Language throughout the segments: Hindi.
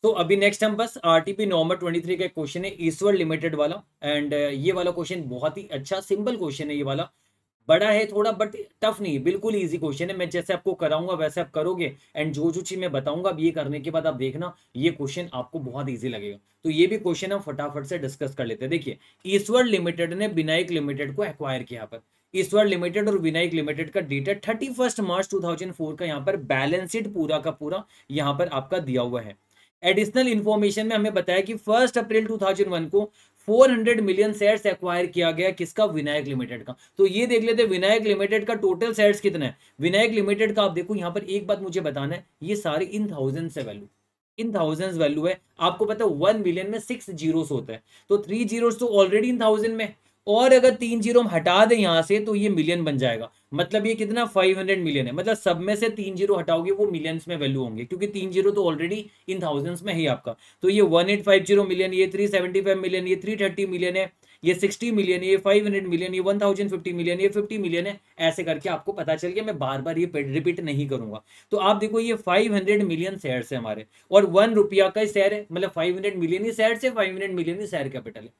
तो अभी नेक्स्ट हम बस आरटीपी नवंबर 23 का क्वेश्चन है ईश्वर लिमिटेड वाला। एंड ये वाला क्वेश्चन बहुत ही अच्छा सिंपल क्वेश्चन है। ये वाला बड़ा है थोड़ा बट टफ नहीं, बिल्कुल इजी क्वेश्चन है। मैं जैसे आपको कराऊंगा वैसे आप करोगे एंड जो जो चीज मैं बताऊंगा अब ये करने के बाद आप देखना ये क्वेश्चन आपको बहुत इजी लगेगा। तो ये भी क्वेश्चन हम फटाफट से डिस्कस कर लेते हैं। देखिए, ईश्वर लिमिटेड ने विनायक लिमिटेड को एक्वायर किया। पर ईश्वर लिमिटेड और विनायक लिमिटेड का डेटा 31 मार्च 2004 का यहाँ पर बैलेंस शीट पूरा का पूरा यहाँ पर आपका दिया हुआ है। एडिशनल इंफॉर्मेशन में हमें बताया कि 1 अप्रैल 2001 को 400 मिलियन शेयर्स एक्वायर किया गया किसका, विनायक लिमिटेड का। तो ये देख लेते हैं विनायक लिमिटेड का टोटल शेयर्स कितना है। विनायक लिमिटेड का आप देखो यहाँ पर एक बात मुझे बताना है, ये सारे इन थाउजेंड से वैल्यू, इन थाउजेंड वैल्यू है। आपको पता है 1 मिलियन में 6 जीरोस होता है, तो 3 जीरोस तो ऑलरेडी इन थाउजेंड में, और अगर 3 जीरो हम हटा दें यहां से तो ये मिलियन बन जाएगा। मतलब ये कितना 500 मिलियन है। मतलब सब में से 3 जीरो हटाओगे वो मिलियंस में वैल्यू होंगे, क्योंकि 3 जीरो तो ऑलरेडी इन थाउजेंड्स में है आपका। तो ये 1850 मिलियन, ये 375 मिलियन, ये 330 मिलियन है, ये 60 मिलियन, ये 500 मिलियन, ये 1050 मिलियन, ये 50 मिलियन है। ऐसे करके आपको पता चल गया, मैं बार बार ये रिपीट नहीं करूंगा। तो आप देखो ये 500 मिलियन शेयर्स है हमारे, और 1 रुपया का शेयर है, मतलब 500 मिलियन ही शेयर से 500 मिलियन ही शेयर कैपिटल है।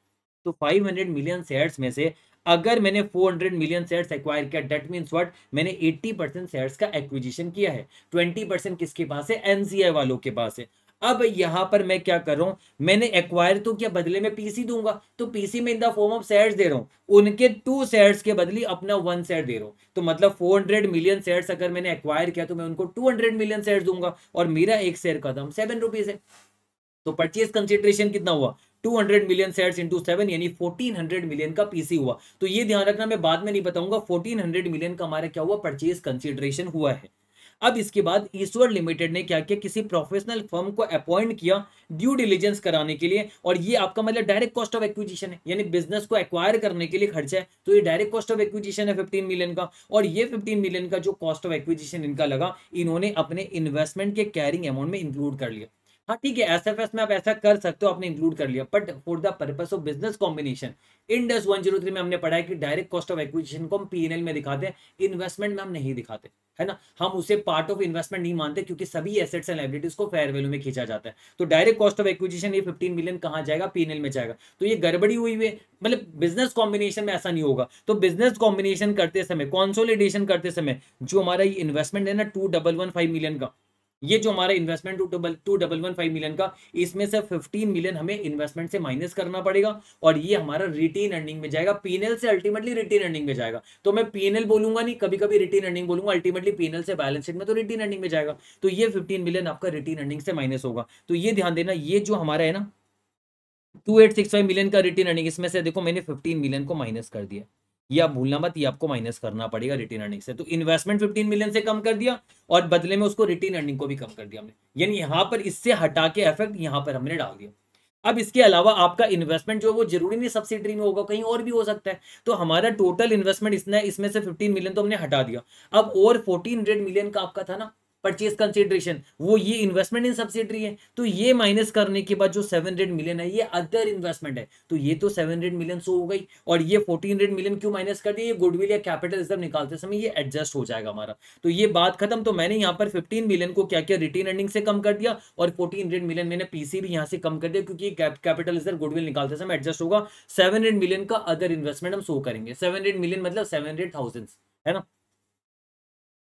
तो 500 मिलियन शेयर्स में से अगर मैंने 400 मिलियन शेयर्स एक्वायर किया, डेट मीन्स व्हाट, मैंने 80% शेयर्स का एक्विजिशन किया है। 20% किसके पास है, एनसीआई वालों के पास है। अब यहां पर मैं क्या कर रहा हूं, मैंने एक्वायर तो क्या, बदले में पीसी दूंगा, तो पीसी में in the form of shares दे रहा हूं, उनके 2 शेयर्स के बदले अपना 1 शेयर दे रहा हूं। तो मतलब 400 मिलियन शेयर्स अगर मैंने एक्वायर किया तो मैं उनको 200 मिलियन शेयर्स दूंगा, और मेरा एक शेयर का दाम 7 रुपीज है। तो परचेज कंसिडरेशन कितना हुआ, 200 मिलियन शेयर्स इंटू 7 यानी 1400 मिलियन का पीसी हुआ। तो ये ध्यान रखना, मैं बाद में नहीं बताऊंगा, 1400 मिलियन का हमारा क्या हुआ, परचेज कंसिडरेशन हुआ है। अब इसके बाद ईश्वर लिमिटेड ने क्या किया, किसी प्रोफेशनल फर्म को अपॉइंट किया ड्यू डिलीजेंस कराने के लिए। और ये आपका मतलब डायरेक्ट कॉस्ट ऑफ एक्विजिशन है, यानी बिजनेस को एक्वायर करने के लिए खर्चा है। तो ये डायरेक्ट कॉस्ट ऑफ एक्विजिशन है 15 मिलियन का। और ये 15 मिलियन का जो कॉस्ट ऑफ एक्विजिशन इनका लगा, इन्होंने अपने इन्वेस्टमेंट के कैरिंग अमाउंट में इंक्लूड कर लिया। हाँ ठीक है, एसएफएस में आप ऐसा कर सकते हो, आपने इंक्लूड कर लिया, but for the purpose of business combination Indus 103 में हमने पढ़ा है कि डायरेक्ट कॉस्ट ऑफ एक्विजिशन को हम पीएनएल में दिखाते हैं, इन्वेस्टमेंट में हम नहीं दिखाते, है ना। हम उसे पार्ट ऑफ इन्वेस्टमेंट नहीं मानते, क्योंकि सभी एसेट्स एंड लायबिलिटीज को फेयर वैल्यू में खींचा जाता है। तो डायरेक्ट कॉस्ट ऑफ एक्विजिशन ये 15 मिलियन कहाँ जाएगा, पीएनएल में जाएगा। तो ये गड़बड़ी हुई है, मतलब बिजनेस कॉम्बिनेशन में ऐसा नहीं होगा। तो बिजनेस कॉम्बिनेशन करते समय, कॉन्सोलिडेशन करते समय, जो हमारा ये इन्वेस्टमेंट है ना 2115 मिलियन का, ये जो हमारा इन्वेस्टमेंट 2115 मिलियन का, इसमें से 15 मिलियन हमें इन्वेस्टमेंट से माइनस करना पड़ेगा, और ये हमारा रिटेन अर्निंग में जाएगा। पीएनएल से अल्टीमेटली रिटेन अर्निंग में जाएगा। तो मैं पीएनएल बोलूंगा नहीं, कभी कभी रिटेन अर्निंग बोलूंगा, अल्टीमेटली पीएनएल से बैलेंस शीट में तो रिटेन अर्निंग में जाएगा। तो ये 15 मिलियन आपका रिटेन अर्निंग से माइनस होगा। तो ये ध्यान देना, ये जो हमारा है ना 2865 मिलियन का रिटेन अर्निंग, इसमें से देखो मैंने 15 मिलियन को माइनस कर दिया। ये आप भूलना मत, ये आपको माइनस करना पड़ेगा रिटेन अर्निंग से। तो इन्वेस्टमेंट 15 मिलियन से कम कर दिया, और बदले में उसको रिटेन अर्निंग को भी कम कर दिया हमने, यानी यहां पर इससे हटा के इफेक्ट यहां पर हमने डाल दिया। अब इसके अलावा आपका इन्वेस्टमेंट जो है वो जरूरी नहीं सब्सिडरी में होगा, कहीं और भी हो सकता है। तो हमारा टोटल इन्वेस्टमेंट इसमें इसमें से 15 मिलियन तो हमने हटा दिया। अब और 1400 मिलियन का आपका था ना परचेज कंसिडरेशन, वो ये इन्वेस्टमेंट इन सब्सिडरी है। तो ये माइनस करने के बाद जो 700 मिलियन है ये अदर इन्वेस्टमेंट है। तो ये तो 700 मिलियन सो हो गई, और ये 1400 मिलियन क्यों माइनस कर दिया, ये गुडविल या कैपिटल रिजर्व निकालते समय ये एडजस्ट हो जाएगा हमारा। तो ये बात खत्म। तो मैंने यहाँ पर 15 मिलियन को क्या किया, रिटेन अर्निंग से कम कर दिया, और 1400 मिलियन मैंने पीसी भी यहाँ से कम कर दिया, क्योंकि कैपिटल रिजर्व गुडविल निकालते समय एडजस्ट होगा। 700 मिलियन का अदर इन्वेस्टमेंट हम शो करेंगे। 700 मिलियन मतलब 700,000, है ना,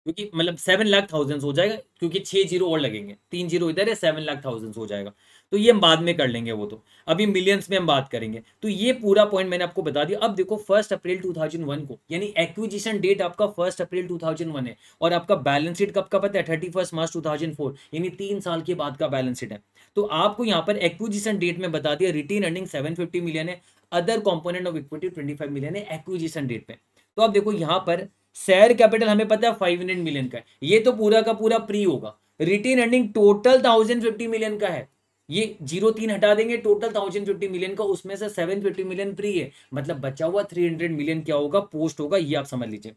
क्योंकि मतलब 7,00,000 हो जाएगा, क्योंकि 6 जीरो और लगेंगे, 3 जीरो इधर है, 7,00,000 हो जाएगा। तो ये हम बाद में कर लेंगे, वो तो अभी मिलियंस में हम बात करेंगे। तो ये पूरा पॉइंट मैंने आपको बता दिया। अब देखो 1 अप्रैल 2001 को, यानी एक्विजिशन डेट आपका 1 अप्रैल 2001 है, और आपका बैलेंस शीट कब का पता है, 31 मार्च 2004, यानी 3 साल के बाद का बैलेंस शीट है। तो आपको यहाँ पर एक्विजिशन डेट में बता दिया, रिटेन अर्निंग 750 मिलियन है, other component of equity 25 million है एक्विजिशन डेट पे। तो आप देखो यहाँ पर शेयर कैपिटल हमें पता है 500 मिलियन का है, ये तो पूरा का पूरा प्री होगा। रिटेन अर्निंग टोटल 1050 मिलियन का है, ये 03 हटा देंगे, टोटल 1050 मिलियन का, उसमें से 750 मिलियन प्री है, मतलब बचा हुआ 300 मिलियन क्या होगा, पोस्ट होगा। ये आप समझ लीजिए,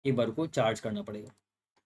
एक बार को चार्ज करना पड़ेगा।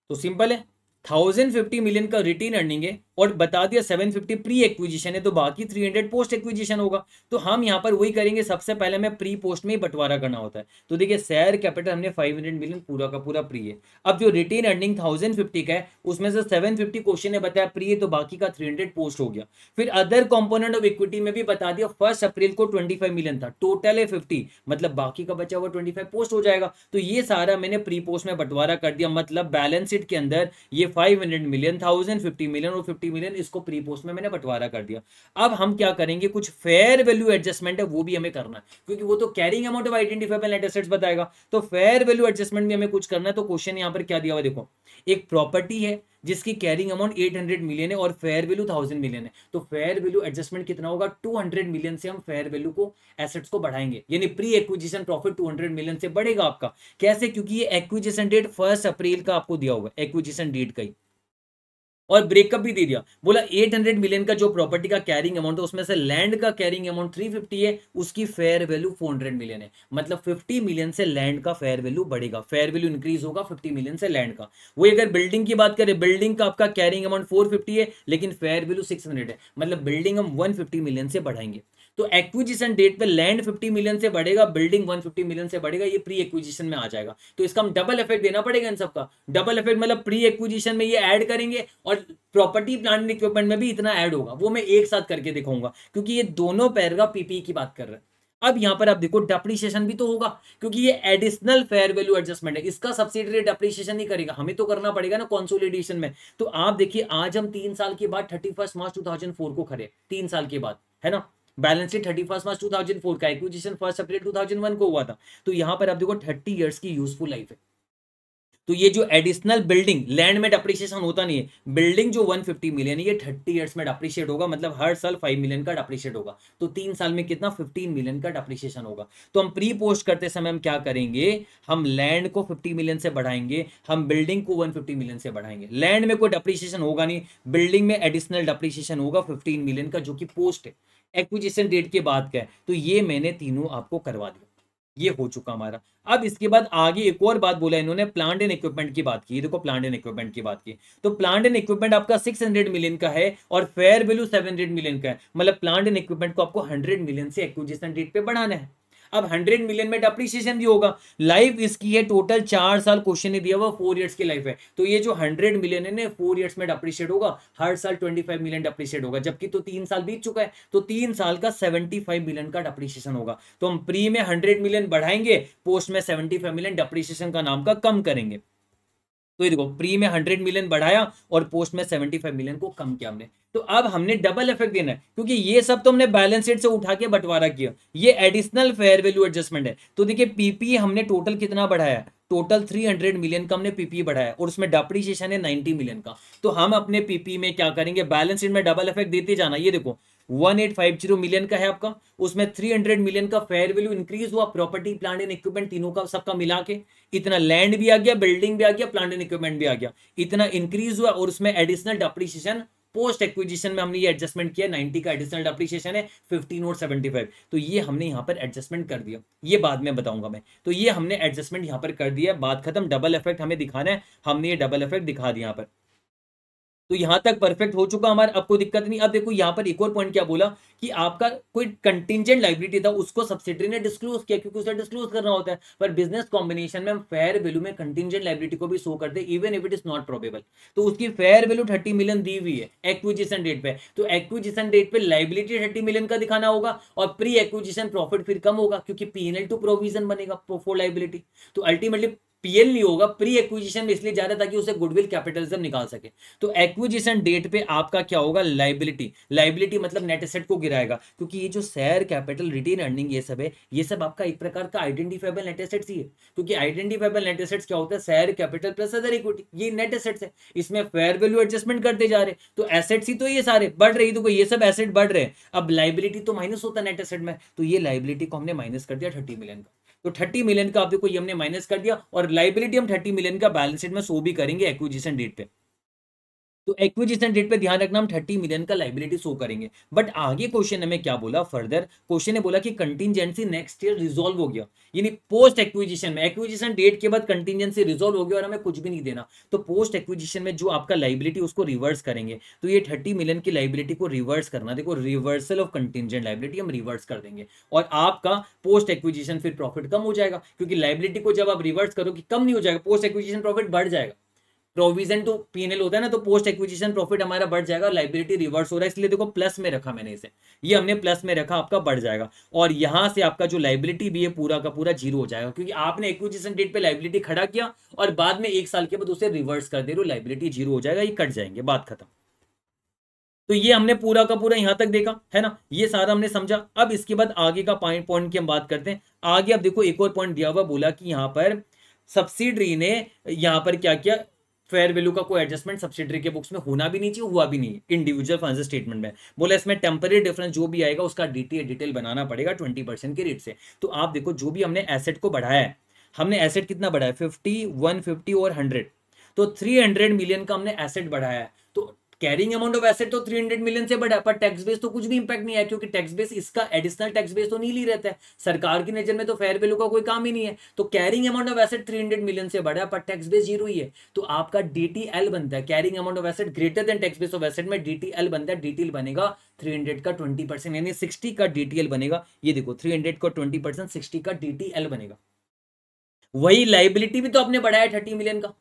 तो सिंपल है, 1050 मिलियन का रिटेन अर्निंग है, और बता दिया 750 प्री एक्विजिशन है, तो बाकी 300 पोस्ट एक्विजिशन होगा। तो हम यहाँ पर वही करेंगे, सबसे पहले हमें प्री पोस्ट में ही बंटवारा करना होता है। तो देखिए शेयर कैपिटल हमने 500 मिलियन पूरा का पूरा प्री है। अब जो रिटेन अर्निंग 1050 का है उसमें से 750 क्वेश्चन ने बताया प्री है, तो बाकी का 300 पोस्ट हो गया। फिर अदर कंपोनेंट ऑफ इक्विटी में भी बता दिया 1 अप्रैल को 25 मिलियन था, टोटल है 50, मतलब बाकी का बचा हुआ 25 पोस्ट हो जाएगा। तो ये सारा मैंने प्री पोस्ट में बंटवारा कर दिया, मतलब बैलेंस शीट के अंदर ये 500 मिलियन, 1050 मिलियन और 50 मिलियन इसको प्री पोस्ट में मैंने बंटवारा कर दिया। अब हम क्या करेंगे, कुछ फेयर वैल्यू एडजस्टमेंट है वो भी हमें करना है, क्योंकि वो तो carrying amount of identifiable net assets बताएगा, तो फेयर वैल्यू एडजस्टमेंट भी हमें कुछ करना है। तो क्वेश्चन यहां पर क्या दिया हुआ देखो, एक प्रॉपर्टी है जिसकी कैरिंग अमाउंट 800 मिलियन है और फेयर वैल्यू 1000 मिलियन है, तो फेयर वैल्यू एडजस्टमेंट कितना होगा, 200 मिलियन से हम फेयर वैल्यू को एसेट्स को बढ़ाएंगे, यानी प्री एक्विजिशन प्रॉफिट 200 मिलियन से बढ़ेगा आपका। कैसे, क्योंकि ये एक्विजिशन डेट 1 अप्रैल का आपको दिया हुआ है, एक्विजिशन डेट का ही, और ब्रेकअप भी दे दिया, बोला 800 मिलियन का जो प्रॉपर्टी का कैरिंग अमाउंट है उसमें से लैंड का कैरिंग अमाउंट 350 है, उसकी फेयर वैल्यू 400 मिलियन है, मतलब 50 मिलियन से लैंड का फेयर वैल्यू बढ़ेगा, फेयर वैल्यू इंक्रीज होगा 50 मिलियन से लैंड का। वही अगर बिल्डिंग की बात करें, बिल्डिंग का आपका कैरिंग अमाउंट 450 है लेकिन फेयर वैल्यू 600 है, मतलब बिल्डिंग हम 150 मिलियन से बढ़ाएंगे। तो एक्विजिशन डेट पे लैंड 50 मिलियन से बढ़ेगा, बिल्डिंग 150 मिलियन से बढ़ेगा, ये प्री एक्विजिशन में आ जाएगा। तो इसका हम डबल इफेक्ट देना पड़ेगा इन सबका, डबल इफेक्ट मतलब प्री एक्विजिशन में ये ऐड करेंगे और प्रॉपर्टी प्लांट एंड इक्विपमेंट में भी इतना ऐड होगा, वो मैं एक साथ करके दिखाऊंगा, क्योंकि ये दोनों पैराग्राफ पीपीई की बात कर रहे हैं। अब यहां पर आप देखो डेप्रिसिएशन भी तो होगा, क्योंकि ये एडिशनल फेयर वैल्यू एडजस्टमेंट है, इसका सब्सिडियरी डेप्रिसिएशन नहीं करेगा, हमें तो करना पड़ेगा ना कंसोलिडेशन में। तो आप देखिए आज हम 3 साल के बाद 31 मार्च 2004 को खड़े, 3 साल के बाद, है ना, बैलेंस शीट 31 मार्च 2004 का, एक्विजिशन 1 अप्रैल 2001 को हुआ था। तो यहां पर आप देखो 30 इयर्स की यूजफुल लाइफ है। तो ये जो एडिशनल बिल्डिंग, लैंड में डेप्रिसिएशन होता नहीं है, बिल्डिंग जो 150 मिलियन है ये 30 इयर्स में डेप्रिशिएट होगा, मतलब हर साल 5 मिलियन का डेप्रिशिएट होगा, तो 3 साल में कितना 15 मिलियन का डेप्रिसिएशन होगा। तो हम प्री पोस्ट करते समय हम क्या करेंगे, हम लैंड को 50 मिलियन से बढ़ाएंगे, हम बिल्डिंग को 150 मिलियन से बढ़ाएंगे। लैंड में कोई डेप्रिसिएशन होगा नहीं, बिल्डिंग में एडिशनल डेप्रिसिएशन होगा 15 मिलियन का, जो कि पोस्ट है, एक्विजिशन डेट के बाद का है। तो ये मैंने तीनों आपको करवा दिया, ये हो चुका हमारा। अब इसके बाद आगे एक और बात बोला इन्होंने, प्लांट एंड इक्विपमेंट की बात की, देखो प्लांट एंड इक्विपमेंट की बात की, तो प्लांट एंड इक्विपमेंट आपका 600 मिलियन का है और फेयर वैल्यू 700 मिलियन का है, मतलब प्लांट एंड इक्विपमेंट को आपको 100 मिलियन से एक्विजिशन डेट पे बढ़ाना है। अब 100 मिलियन में डेप्रिसिएशन भी होगा, लाइफ इसकी है टोटल 4 साल, क्वेश्चन ने दिया हुआ 4 इयर्स की लाइफ है, तो ये जो 100 मिलियन है ना 4 इयर्स में डेप्रिशिएट होगा, हर साल 25 मिलियन डेप्रिशिएट होगा, जबकि तो 3 साल बीत चुका है, तो 3 साल का 75 मिलियन का डेप्रिसिएशन होगा। तो हम प्री में 100 मिलियन बढ़ाएंगे, पोस्ट में 75 मिलियन डेप्रिसिएशन का नाम का कम करेंगे। तो ये देखो प्री में 100 मिलियन बढ़ाया और पोस्ट में 75 मिलियन को कम किया हमने। तो अब हमने डबल इफेक्ट देना है, क्योंकि ये सब तो हमने बैलेंस शीट से उठा के बंटवारा किया, ये एडिशनल फेयर वैल्यू एडजस्टमेंट है। तो देखिए पीपी हमने टोटल कितना बढ़ाया, टोटल 300 मिलियन का हमने पीपी बढ़ाया और उसमें डेप्रिसिएशन है 90 मिलियन का। तो हम अपने पीपी में क्या करेंगे, बैलेंस शीट में डबल इफेक्ट देते जाना। ये देखो 1850 मिलियन का है आपका, उसमें 300 मिलियन का फेयर वैल्यू इंक्रीज हुआ, प्रॉपर्टी प्लांट एंड इक्विपमेंट तीनों का सबका मिला के, इतना लैंड भी आ गया, बिल्डिंग भी आ गया, प्लांट एंड इक्विपमेंट भी आ गया, इतना इंक्रीज हुआ, और उसमें एडिशनल डेप्रिसिएशन पोस्ट एक्विजिशन में हमने ये एडजस्टमेंट किया, 90 का एडिशनल डेप्रिसिएशन है, 15 और 75, तो ये हमने यहाँ पर एडजस्टमेंट कर दिया, ये बाद में बताऊंगा मैं। तो ये हमने एडजस्टमेंट यहाँ पर कर दिया, बात खत्म। डबल इफेक्ट हमें दिखाना है, हमने ये डबल इफेक्ट दिखा दिया यहाँ पर। तो यहां तक परफेक्ट हो चुका हमारा, अब कोई दिक्कत नहीं। अब देखो यहां पर एक और पॉइंट क्या बोला कि आपका कोई कंटिंजेंट लायबिलिटी था, उसको सब्सिडियरी ने डिस्क्लोज किया, क्योंकि उसे डिस्क्लोज करना होता है, पर बिजनेस कॉम्बिनेशन में हम फेयर वैल्यू में कंटिंजेंट लायबिलिटी को भी शो करते हैं, even if it is not probable. तो उसकी फेयर वैल्यू 30 मिलियन दी हुई है एक्विजिशन डेट पे, तो एक्विजिशन डेट पे लायबिलिटी 30 मिलियन का दिखाना होगा और प्री एक्विजिशन प्रॉफिट फिर कम होगा, क्योंकि पीएनएल टू प्रोविजन बनेगा फॉर लायबिलिटी। तो अल्टीमेटली पीएल नहीं होगा, प्री एक्विजिशन में इसलिए ज्यादा ताकि उसे गुडविल कैपिटलिज्म निकाल सके। तो एक्विजिशन डेट पे आपका क्या होगा, लायबिलिटी, लायबिलिटी मतलब नेट एसेट को गिराएगा, क्योंकि ये जो शेयर कैपिटल रिटेन अर्निंग ये सब है, ये सब आपका एक प्रकार का आइडेंटिफाइबल नेट एसेट्स ही है, क्योंकि आइडेंटिफाइबल नेट एसेट्स क्या होता है, share capital plus other equity, ये नेट एसेट्स है, इसमें फेयर वैल्यू एडजस्टमेंट करते जा रहे, तो एसेट्स ही तो ये सारे बढ़ रही, तो ये सब एसेट बढ़ रहे हैं। अब लायबिलिटी तो माइनस होता है नेट एसेट में, तो ये लायबिलिटी को हमने माइनस कर दिया 30 मिलियन का, तो 30 मिलियन का आप देखो ये हमने माइनस कर दिया, और लायबिलिटी हम 30 मिलियन का बैलेंस शीट में शो भी करेंगे एक्विजिशन डेट पे। तो एक्विजिशन डेट पे ध्यान रखना हम 30 मिलियन का लाइबिलिटी शो करेंगे। बट आगे क्वेश्चन हमें क्या बोला फर्दर, क्वेश्चन ने बोला कि कंटिजेंसी नेक्स्ट ईयर रिजॉल्व हो गया, यानी पोस्ट एक्विजिशन में, एक्विजिशन डेट के बाद कंटिजेंसी रिजॉल्व हो गया और हमें कुछ भी नहीं देना, तो पोस्ट एक्विजिशन में जो आपका लाइबिलिटी उसको रिवर्स करेंगे। तो ये 30 मिलियन की लाइबिलिटी को रिवर्स करना, देखो रिवर्सल ऑफ कंटिजेंट लाइबिलिटी हम रिवर्स कर देंगे और आपका पोस्ट एक्विजिशन फिर प्रॉफिट कम हो जाएगा, क्योंकि लाइबिलिटी को जब आप रिवर्स करोगे कम नहीं हो जाएगा, पोस्ट एक्विजिशन प्रॉफिट बढ़ जाएगा। प्रोविजन टू पीएनएल होता है ना, तो पोस्ट एक्विजिशन प्रॉफिट हमारा बढ़ जाएगा, लाइबिलिटी रिवर्स हो रहा है, इसलिए देखो प्लस में रखा मैंने इसे, ये हमने प्लस में रखा, आपका बढ़ जाएगा। और यहां से आपका जो लाइबिलिटी भी है पूरा का पूरा जीरो हो जाएगा, क्योंकि आपने एक्विजिशन डेट पे लाइबिलिटी खड़ा किया और बाद में 1 साल के बाद उसे रिवर्स कर दे रहे हो, लाइबिलिटी जीरो हो जाएगा, ये कट जाएंगे, बात खत्म। तो ये हमने पूरा का पूरा यहां तक देखा है ना, ये सारा हमने समझा। अब इसके बाद आगे का पॉइंट की हम बात करते हैं। आगे अब देखो एक और पॉइंट दिया हुआ, बोला कि यहां पर सब्सिडरी ने यहां पर क्या किया, फेयर वैल्यू का कोई एडजस्टमेंट सब्सिडरी के बुक्स में होना भी नहीं चाहिए, हुआ भी नहीं इंडिविजुअल फाइनेंशियल स्टेटमेंट में। बोला इसमें टेम्पररी डिफरेंस जो भी आएगा उसका डिटेल बनाना पड़ेगा 20% के रेट से। तो आप देखो जो भी हमने एसेट को बढ़ाया है, हमने एसेट कितना बढ़ाया, 50, 150 और 100, तो 300 मिलियन का हमने एसेट बढ़ाया है। तो कैरिंग अमाउंट ऑफ एसेट तो 300 मिलियन से बढ़ा, पर टैक्स बेस तो कुछ भी इंपैक्ट नहीं है, क्योंकि टैक्स बेस इसका एडिशनल टैक्स बेस तो नहीं ली रहता है, सरकार की नजर में तो फेयर वैल्यू का कोई काम ही नहीं है। तो carrying amount of asset 300 million से बढ़ा, पर टैक्स बेस जीरो ही है, तो आपका डीटीएल बनता है, carrying amount of asset greater than tax base of asset में डीटीएल बनता है। डीटीएल बनेगा 300 का 20%, यानी 60 का डीटीएल बनेगा। ये देखो 300 का 20%, 60 का डीटीएल बनेगा। वही लाइबिलिटी भी तो आपने बढ़ाया 30 मिलियन का,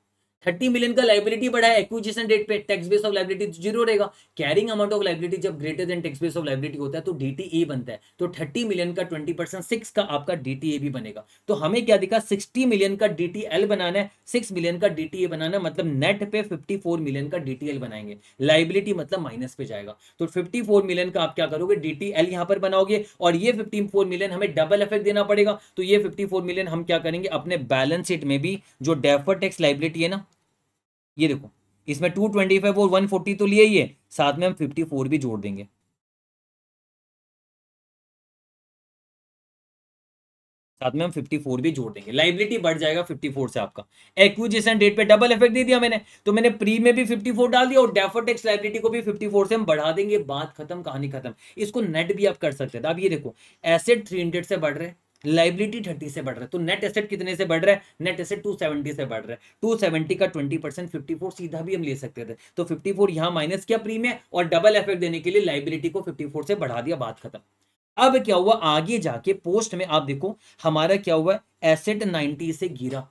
30 मिलियन का लाइबिलिटी बढ़ाया एक्विजिशन डेट पे, tax base of liability zero रहेगा। कैरिंग अमाउंट ऑफ लाइबिलिटी जब greater than tax base of liability होता है तो डीटीए बनता है, तो 30 मिलियन का 20%, 6 का आपका डीटीए भी बनेगा। तो हमें क्या दिखा, 60 मिलियन का डीटीएल बनाना है, 6 मिलियन का डीटीए बनाना है, मतलब नेट पे 54 मिलियन का डीटीएल बनाएंगे, लाइबिलिटी मतलब माइनस पे जाएगा। तो 54 मिलियन का आप क्या करोगे, डीटीएल यहां पर बनाओगे, और ये 54 मिलियन हमें डबल इफेक्ट देना पड़ेगा। तो ये 54 मिलियन हम क्या करेंगे, अपने बैलेंस शीट में भी जो डेफर्ड टैक्स लाइबिलिटी है ना, ये देखो इसमें 225 और 140 तो लिए ही है, साथ में हम 54 भी जोड़ देंगे, साथ में हम 54 भी जोड़ देंगे, लाइबिलिटी बढ़ जाएगा 54 से आपका। एक्विजिशन डेट पे डबल इफेक्ट दे दिया मैंने, तो मैंने प्री में भी 54 डाल दिया और डेफर्ड टैक्स लाइबिलिटी को भी 54 से हम बढ़ा देंगे, बात खत्म, कहानी खत्म। इसको नेट भी आप कर सकते थे। अब ये देखो एसेट 300 से बढ़ रहे हैं, लाइबिलिटी 30 से बढ़ रहा है, तो नेट एसेट कितने से बढ़ रहा है, नेट एसेट 270 से बढ़ रहा है, 270 का 20%, 54 सीधा भी हम ले सकते थे, तो 54 यहां माइनस किया प्री में, और डबल इफेक्ट देने के लिए लाइबिलिटी को 54 से बढ़ा दिया, बात खत्म। अब क्या हुआ, आगे जाके पोस्ट में आप देखो हमारा क्या हुआ, एसेट 90 से गिरा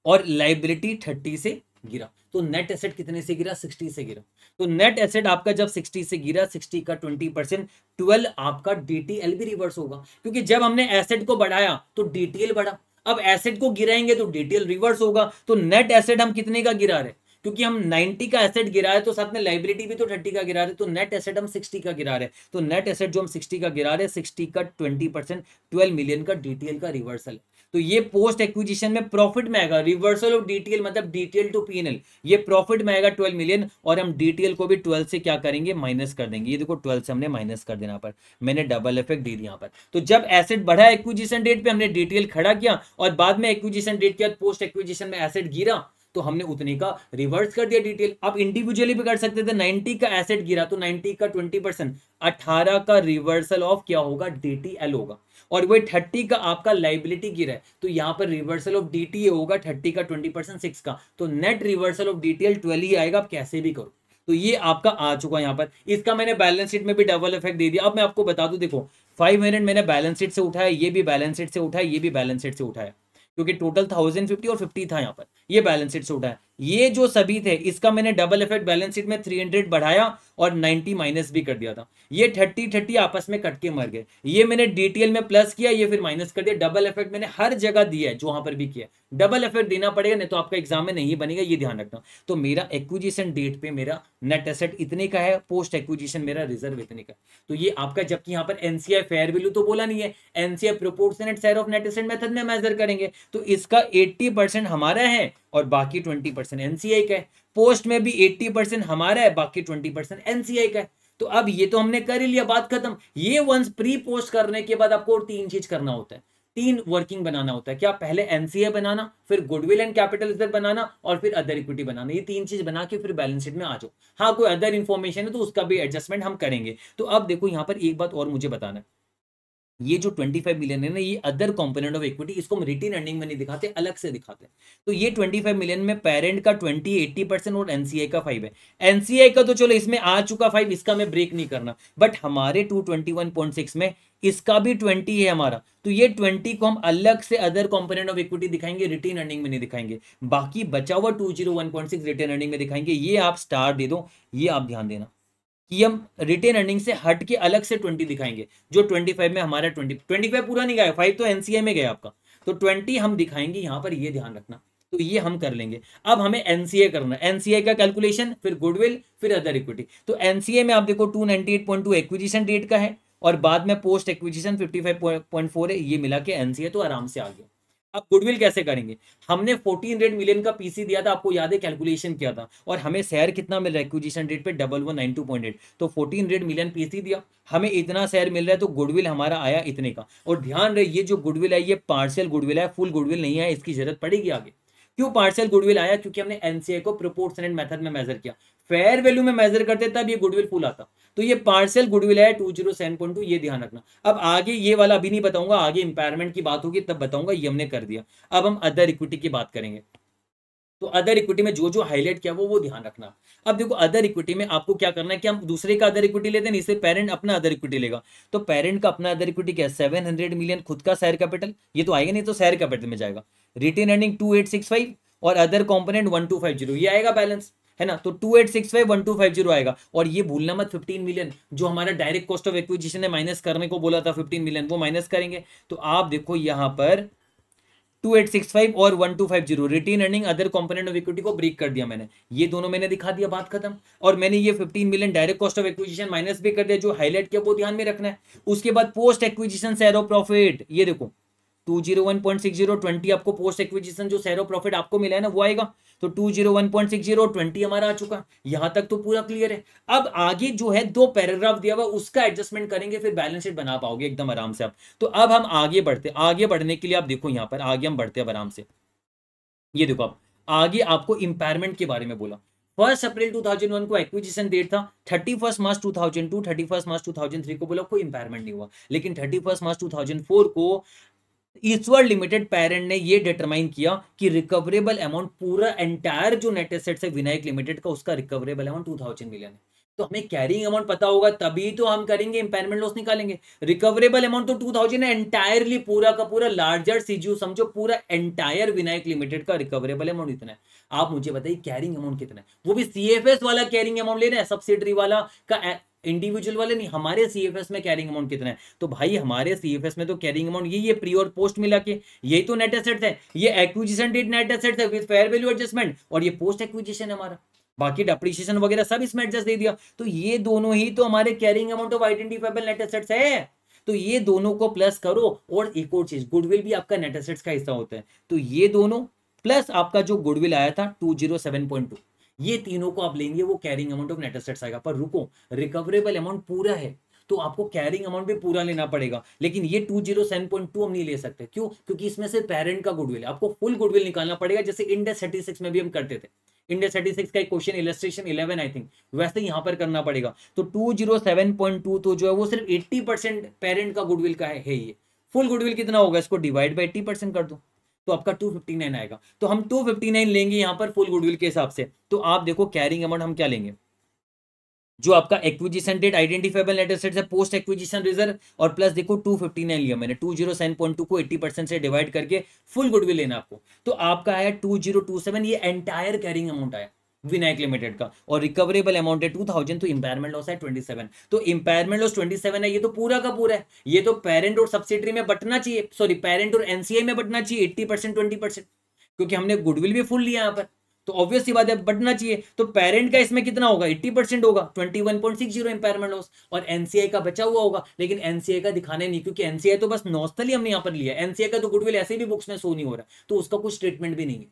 और लाइबिलिटी 30 से गिरा, तो नेट एसेट कितने से गिरा, 60 से गिरा। तो नेट एसेट आपका जब 60 से गिरा, 60 का 20%, 12 आपका डीटीएल भी रिवर्स होगा, क्योंकि जब हमने एसेट को बढ़ाया तो डीटीएल बढ़ा, अब एसेट को गिराएंगे तो डीटीएल रिवर्स होगा। तो नेट एसेट हम कितने का गिरा रहे, क्योंकि हम 90 का एसेट गिरा है तो साथ में लाइबिलिटी भी तो 30 का गिरा रहे, तो नेट एसेट हम 60 का गिरा रहे, तो नेट एसेट जो हम 60 का गिरा रहे, 60 का 20%, 12 मिलियन का डीटीएल का रिवर्सल। तो ये पोस्ट एक्विजिशन में प्रॉफिट में आएगा, रिवर्सल ऑफ डीटीएल मतलब डीटीएल टू पीएनएल, ये प्रॉफिट में आएगा 12 मिलियन, और हम डीटीएल को भी 12 से क्या करेंगे, माइनस कर देंगे। ये देखो 12 से हमने माइनस कर देना, पर मैंने डबल इफेक्ट दे दिया पर। तो जब एसेट बढ़ा एक्विजिशन डेट पे, हमने डीटीएल खड़ा किया, और बाद में एक्विजिशन डेट के बाद पोस्ट एक्विजिशन में एसेट गिरा, तो हमने उतने का रिवर्स कर दिया डीटेल। आप इंडिविजुअली भी कर सकते थे, 90 का एसेट गिरा तो 90 का 20%, 18 का रिवर्सल ऑफ क्या होगा, डीटीएल होगा, और वही 30 का आपका लाइबिलिटी गिरा है, तो यहां पर रिवर्सल ऑफ डीटीए होगा 30 का 20%, 6 का, तो नेट रिवर्सल ऑफ डीटीएल 12 ही आएगा, आप कैसे भी करो। तो ये आपका आ चुका है यहाँ पर, इसका मैंने बैलेंस शीट में भी डबल इफेक्ट दे दिया। अब मैं आपको बता दूं, देखो 500 मैंने बैलेंस शीट से उठाया, ये भी बैलेंस शीट से उठाया, ये भी बैलेंस शीट से उठाया, क्योंकि टोटल 1050 और 50 था यहाँ पर, ये बैलेंस शीट से उठाया। ये जो सभी थे इसका मैंने डबल इफेक्ट बैलेंस शीट में 300 बढ़ाया और 90 माइनस भी कर दिया था, ये 30 आपस में कट के मर गए। ये मैंने डीटीएल में प्लस किया, ये फिर माइनस कर दिया। डबल इफेक्ट मैंने हर जगह दिया है, जो वहां पर भी किया, डबल इफेक्ट देना पड़ेगा, नहीं तो आपका एग्जाम में नहीं बनेगा, ये ध्यान रखना। तो मेरा एक्विजिशन डेट पे मेरा नेट एसेट इतने का है, पोस्ट एक्विजिशन मेरा रिजर्व इतने का। तो ये आपका, जबकि यहाँ पर एनसीआई फेयर वैल्यू तो बोला नहीं है, NCI proportionate share of net asset method में मेजर करेंगे, तो इसका 80% हमारा है और बाकी 20% एनसीआई का है। पोस्ट में भी 80% हमारा है, बाकी 20% एनसीआई का है। तो अब ये तो हमने कर ही लिया, बात खत्म। ये वंस प्री पोस्ट करने के बाद आपको 3 चीज करना होता है। तीन वर्किंग बनाना होता है। क्या? पहले एनसीए बनाना, फिर गुडविल एंड कैपिटल रिजर्व बनाना, और फिर अदर इक्विटी बनाना। ये तीन चीज बना के फिर बैलेंस शीट में आ जाओ। हाँ, कोई अदर इन्फॉर्मेशन है तो उसका भी एडजस्टमेंट हम करेंगे। तो अब देखो यहाँ पर एक बात और मुझे बताना है, ये जो 25 मिलियन है ना, ये अदर कंपोनेंट ऑफ इक्विटी, इसको हम रिटेन अर्निंग में नहीं दिखाते, अलग से दिखाते हैं। तो ये 25 मिलियन में पेरेंट का 20-80% और एनसीआई का 5 है। एनसीआई का तो चलो इसमें आ चुका 5, इसका मैं ब्रेक नहीं करना, बट हमारे 221.6 में इसका भी 20 है हमारा। तो ये 20 को हम अलग से अदर कंपोनेंट ऑफ इक्विटी दिखाएंगे, रिटेन अर्निंग में नहीं दिखाएंगे। बाकी बचा हुआ 201.6 रिटेन अर्निंग में दिखाएंगे। ये आप स्टार दे दो, ये आप ध्यान देना कि हम रिटेन अर्निंग से हट के अलग से 20 दिखाएंगे। जो 25 में हमारा 25 पूरा नहीं गया, 5 तो एनसीए में गया आपका, तो 20 हम दिखाएंगे यहां पर, ये ध्यान रखना। तो ये हम कर लेंगे। अब हमें एनसीए करना है, एनसीए का कैलकुलेशन, फिर गुडविल, फिर अदर इक्विटी। तो एनसीए में आप देखो 298.2 एक्विजिशन डेट का है, और बाद में पोस्ट एक्विजिशन 55.4 है, ये मिला के एनसीए तो आराम से आ गया। अब गुडविल कैसे करेंगे? हमने 1400 मिलियन का पीसी दिया था, आपको याद है, कैलकुलेशन किया था, और हमें शेयर कितना मिल रहा है एक्विजिशन रेट पे 1192.8, तो 1400 मिलियन पीसी दिया, हमें इतना शेयर मिल रहा है, तो गुडविल हमारा आया इतने का। और ध्यान रहे, ये जो गुडविल है ये पार्शियल गुडविल है, फुल गुडविल नहीं है, इसकी जरूरत पड़ेगी आगे। क्यों पार्शियल गुडविल आया? क्योंकि हमने एनसीए को प्रोपोर्शनेट मेथड में मेजर किया, फेयर वैल्यू में मेजर करते तब ये गुडविल फुल आता। तो ये पार्शियल गुडविल है 207.2, ये ध्यान रखना। अब आगे ये वाला अभी नहीं बताऊंगा, आगे इंपायरमेंट की बात होगी तब बताऊंगा, ये हमने कर दिया। अब हम अदर इक्विटी की बात करेंगे। तो अदर इक्विटी में जो जो हाईलाइट किया वो ध्यान रखना। अब देखो अदर इक्विटी में आपको क्या करना है कि हम दूसरे का अदर इक्विटी लेते हैं, इससे पेरेंट अपना अदर इक्विटी लेगा। तो पेरेंट का अपना अदर इक्विटी क्या है? 700 मिलियन खुद का शेयर कैपिटल, ये तो आएगा नहीं, तो शेयर कैपिटल में जाएगा। रिटेन अर्निंग 2865 और अदर कंपोनेंट 1250, ये आएगा बैलेंस, है ना। तो 2865 1250 आएगा। और ये भूलना मत 15 मिलियन जो हमारा डायरेक्ट कॉस्ट ऑफ एक्विजिशन है माइनस करने को बोला था, 15 मिलियन वो माइनस करेंगे। तो आप देखो यहां पर 2865 और 1250 retain earning other component of equity को ब्रेक कर दिया मैंने, ये दोनों मैंने दिखा दिया, बात खत्म। और मैंने ये 15 million direct cost of acquisition minus भी कर दिया, जो हाईलाइट किया वो ध्यान में रखना है। उसके बाद post acquisition share of profit, ये देखो 201.60 20 आपको पोस्ट एक्विजिशन जो शेयर ऑफ प्रॉफिट आपको मिला है ना वो आएगा। तो 201.60 20 हमारा आ चुका, यहां तक तो पूरा क्लियर है। अब आगे जो है दो पैराग्राफ दिया हुआ उसका एडजस्टमेंट करेंगे, फिर बैलेंस शीट बना पाओगे एकदम आराम से आप। तो अब हम आगे बढ़ते, आगे बढ़ने के लिए आप देखो यहां पर आगे हम बढ़ते हैं आराम से। ये देखो आप आगे आपको इंपायरमेंट के बारे में बोला। 1 अप्रैल 2001 को एक्विजिशन डेट था, 31 मार्च 2002 31 मार्च 2003 को बोला कोई इंपायरमेंट नहीं हुआ, लेकिन 31 मार्च 2004 को ईश्वर लिमिटेड पेरेंट ने ये डिटरमाइन किया कि रिकवरेबल अमाउंट पूरा एंटायर जो नेट एसेट्स है विनायक लिमिटेड का, उसका रिकवरेबल अमाउंट 2000 मिलियन है। तो हमें कैरिंग अमाउंट पता होगा तभी तो हम करेंगे इंपायरमेंट लॉस निकालेंगे। रिकवरेबल अमाउंट तो 2000 है, एंटायरली पूरा का पूरा लार्जर सीजीयू समझो, पूरा एंटायर विनायक लिमिटेड का रिकवरेबल अमाउंट इतना है। आप मुझे बताइए कैरिंग अमाउंट कितना है? वो भी सीएफएस वाला कैरिंग अमाउंट ले रहे हैं, सब्सिडरी वाला का इंडिविजुअल वाले नहीं। हमारे सीएफएस में कैरिंग अमाउंट कितना है? तो भाई हमारे सीएफएस में तो कैरिंग अमाउंट ये प्री और पोस्ट मिला के यही तो नेट एसेट्स है। ये एक्विजिशन डेट नेट एसेट्स है विद फेयर वैल्यू एडजस्टमेंट, और ये पोस्ट एक्विजिशन है हमारा, बाकी डेप्रिसिएशन वगैरह सब इसमें एडजस्ट दे दिया। तो ये दोनों ही तो हमारे carrying amount of identifiable net assets है। तो ये दोनों को प्लस करो। और एक और चीज, गुडविल भी आपका नेट एसेट्स का हिस्सा होता है, तो ये दोनों प्लस आपका जो गुडविल आया था 207.2, ये तीनों को आप लेंगे, वो carrying amount of net assets आएगा। पर रुको, रिकवरेबल अमाउंट पूरा है तो आपको कैरिंग अमाउंट भी पूरा लेना पड़ेगा, लेकिन ये 207.2 हम नहीं ले सकते। क्यों? क्योंकि इसमें से पेरेंट का गुडविल है, आपको फुल गुडविल निकालना पड़ेगा, जैसे इंडेक्स 36 में भी हम करते थे। इंडेक्स 36 का एक क्वेश्चन इलस्ट्रेशन 11 आई थिंक, वैसे यहां पर करना पड़ेगा। तो 207.2 तो जो है वो सिर्फ 80% पेरेंट का गुडविल का है ये। फुल गुडविल कितना होगा? इसको डिवाइड बाई 80% कर दो तो आपका 259 आएगा। तो हम 259 लेंगे यहां पर फुल गुडविल के हिसाब से। तो आप देखो कैरिंग अमाउंट हम क्या लेंगे, जो आपका acquisition date identifiable net assets है, पोस्ट एक्विजिशन रिजर्व, और प्लस देखो 259 लिया मैंने, 207.2 को 80% से डिवाइड करके फुल गुडविल लेना आपको। तो आपका आया 2027, ये एंटायर कैरिंग अमाउंट आया विनायक लिमिटेड का, और रिकवरेबल अमाउंट है 2000, तो इंपायरमेंट लॉस है 27। तो इंपायरमेंट लॉस 27 है, ये तो पूरा का पूरा है, ये तो पेरेंट और सब्सिडरी में बटना चाहिए, सॉरी पेरेंट और एनसीए में बटना चाहिए 80% 20%, क्योंकि हमने गुडविल भी फुल लिया यहाँ पर, तो ऑब्वियस सी बात है बढ़ना चाहिए। तो पेरेंट का इसमें कितना होगा? 80% होगा, 21.60 इंपायरमेंट लॉस, और एनसीआई का बचा हुआ होगा, लेकिन एनसीआई का दिखाने नहीं, क्योंकि एनसीआई तो बस नॉस्टली हमने यहाँ पर लिया, एनसीआई का तो गुडविल ऐसे भी बुक्स में शो नहीं हो रहा, तो उसका कुछ ट्रीटमेंट भी नहीं है।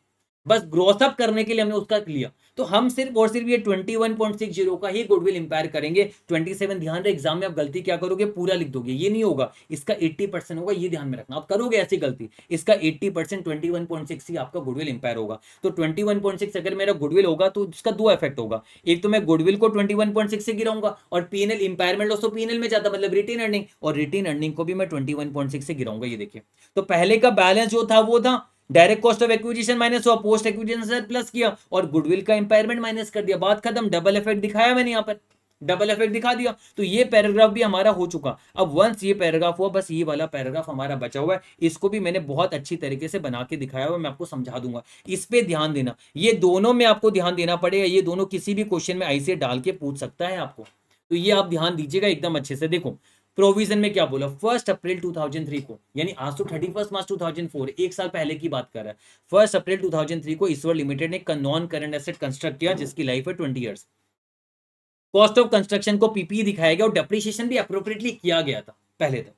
बस ग्रोथ अप करने के लिए हमने उसका लिया। तो हम सिर्फ और सिर्फ ये 21.60 का ही गुडविल इंपायर करेंगे। 27 ध्यान रहे, एग्जाम में आप गलती क्या करोगे, पूरा लिख दोगे, ये नहीं होगा, इसका 80% होगा, ये ध्यान में रखना। आप करोगे ऐसी गलती, इसका 80% 21.6 ही आपका गुडविल इंपायर होगा। तो 21.6 अगर मेरा गुडविल होगा तो उसका दो इफेक्ट होगा, एक तो मैं गुडविल को 21.6 से गिराऊंगा, और पीएनएल इंपायरमेंट लॉस तो पीएनएल में जाता, मतलब रिटेन अर्निंग, और रिटेन अर्निंग को भी मैं 21.6 से गिराऊंगा। ये देखिए, तो पहले का बैलेंस जो था वो था direct cost of acquisition minus हुआ, पोस्ट एक्विजिशन से प्लस किया, और गुडविल का इंपायरमेंट माइनस कर दिया, बात खत्म। डबल इफेक्ट दिखाया मैंने यहाँ पर, डबल इफेक्ट दिखा दिया। तो ये पैराग्राफ भी हमारा हो चुका। अब वंस ये पैराग्राफ हुआ, बस ये वाला पैराग्राफ हमारा बचा हुआ है, इसको भी मैंने बहुत अच्छी तरीके से बना के दिखाया हुआ, मैं आपको समझा दूंगा, इस पे ध्यान देना। ये दोनों में आपको ध्यान देना पड़ेगा, ये दोनों किसी भी क्वेश्चन में ऐसे डाल के पूछ सकता है आपको, तो ये आप ध्यान दीजिएगा एकदम अच्छे से। देखो प्रोविजन में क्या बोला, 1 अप्रैल 2003 को, यानी आज तो 31 मार्च 2004, एक साल पहले की बात कर रहा है। 1 अप्रैल 2003 को ईश्वर लिमिटेड ने नॉन करंट एसेट कंस्ट्रक्ट किया जिसकी लाइफ है 20 ईयर्स। कॉस्ट ऑफ कंस्ट्रक्शन को पीपीई दिखाया गया और डेप्रिसिएशन भी अप्रोप्रिएटली किया गया था पहले तक।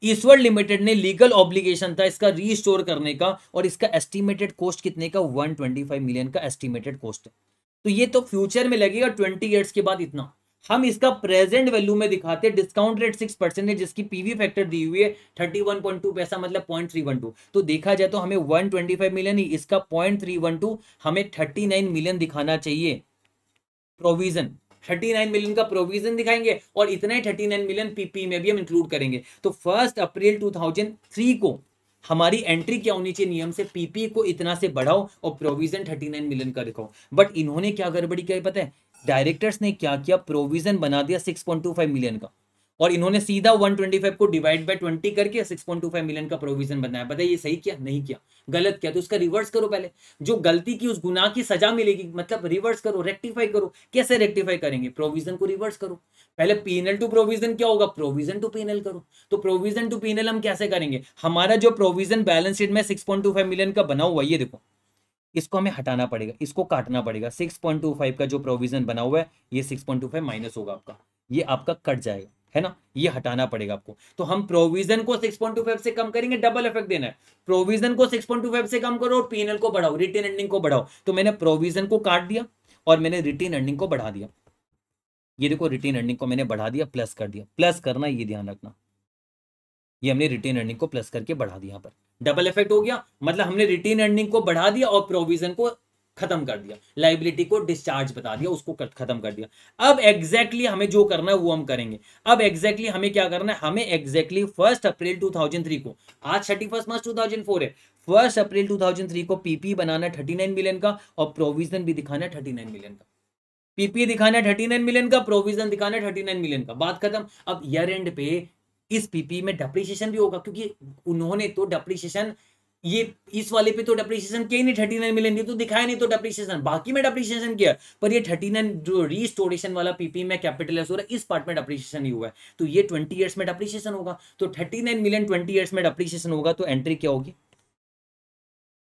ईश्वर लिमिटेड ने लीगल ऑब्लिगेशन था इसका रीस्टोर करने का, और इसका एस्टिमेटेड कॉस्ट कितने का, 125 मिलियन का एस्टिमेटेड कॉस्ट है। तो ये तो फ्यूचर में लगेगा 20 ईयर्स के बाद इतना। हम इसका प्रेजेंट वैल्यू में दिखाते हैं, डिस्काउंट रेट 6% है, जिसकी पीवी फैक्टर दी हुई है 31.2 पैसा, मतलब 0.312। तो देखा जाए तो हमें 125 मिलियन ही, इसका 0.312, हमें 39 मिलियन दिखाना चाहिए प्रोविजन। 39 मिलियन का प्रोविजन दिखाएंगे, और इतना ही 39 मिलियन पीपी में भी हम इंक्लूड करेंगे। तो 1 अप्रैल 2003 को हमारी एंट्री क्या होनी चाहिए नियम से, पीपी को इतना से बढ़ाओ और प्रोविजन 39 मिलियन का दिखाओ। बट इन्होंने क्या गड़बड़ी किया पता है, डायरेक्टर्स ने क्या किया, प्रोविजन बना दिया 6.25 मिलियन का, और इन्होंने सीधा 125 को डिवाइड बाय 20 करके 6.25 मिलियन का प्रोविजन बनाया। बताइए सही किया, नहीं किया, गलत किया। तो उसका रिवर्स करो, पहले जो गलती की उस गुनाह की सजा मिलेगी, मतलब रिवर्स करो, रेक्टिफाई करो। कैसे रेक्टिफाई करेंगे, प्रोविजन को रिवर्स करो। पहले पीनल टू प्रोविजन क्या होगा, प्रोविजन टू पीनल करो। तो प्रोविजन टू पीनल हम कैसे करेंगे, हमारा जो प्रोविजन बैलेंस शीट में 6.25 मिलियन का बना हुआ है, ये देखो, इसको हमें हटाना पड़ेगा, इसको काटना पड़ेगा। 6.25 का जो प्रोविजन बना हुआ है, ये 6.25 माइनस होगा आपका, ये आपका कट जाएगा, है ना, ये हटाना पड़ेगा आपको। तो हम प्रोविजन को 6.25 से कम करेंगे, डबल इफेक्ट देना है। प्रोविजन को 6.25 से कम करो और पीएनएल को बढ़ाओ, रिटेन अर्निंग को बढ़ाओ। तो मैंने प्रोविजन को काट दिया और मैंने रिटेन अर्निंग को बढ़ा दिया। ये देखो, रिटेन अर्निंग को मैंने बढ़ा दिया, प्लस कर दिया, प्लस करना ये ध्यान रखना, ये हमने रिटेन अर्निंग को प्लस करके बढ़ा दिया। यहाँ पर डबल इफेक्ट हो गया, मतलब हमने रिटेन अर्निंग को बढ़ा दिया और प्रोविजन को खत्म कर दिया, लाइबिलिटी को डिस्चार्ज बता दिया, उसको खत्म कर दिया। अब एग्जैक्टली हमें जो करना है वो हम करेंगे। अब एग्जैक्टली हमें क्या करना है, हमें एग्जैक्टली 1 अप्रैल 2003 को, आज 31 मार्च 2004 है, 1 अप्रैल 2003 को पीपी बनाना है 39 मिलियन का, और प्रोविजन भी दिखाना है 39 मिलियन का। पीपी दिखाना है 39 मिलियन का, प्रोविजन दिखाना है 39 मिलियन का, बात खत्म। अब ईयर एंड पे इस पीपी में डेप्रिसिएशन भी होगा, क्योंकि उन्होंने तो डेप्रिसिएशन, ये इस वाले पे तो डेप्रिसिएशन किया ही नहीं, 39 मिलियन ये तो दिखाया नहीं, तो डेप्रिसिएशन बाकी में डेप्रिसिएशन किया, पर ये 39 जो रीस्टोरेशन वाला पीपी में कैपिटलाइज हो रहा है, इस पार्ट में डेप्रिसिएशन ही हुआ है, तो ये 20 ईयर्स में डेप्रिसिएशन होगा। तो 39 मिलियन 20 ईयर्स में डेप्रिसिएशन होगा, तो एंट्री क्या होगी,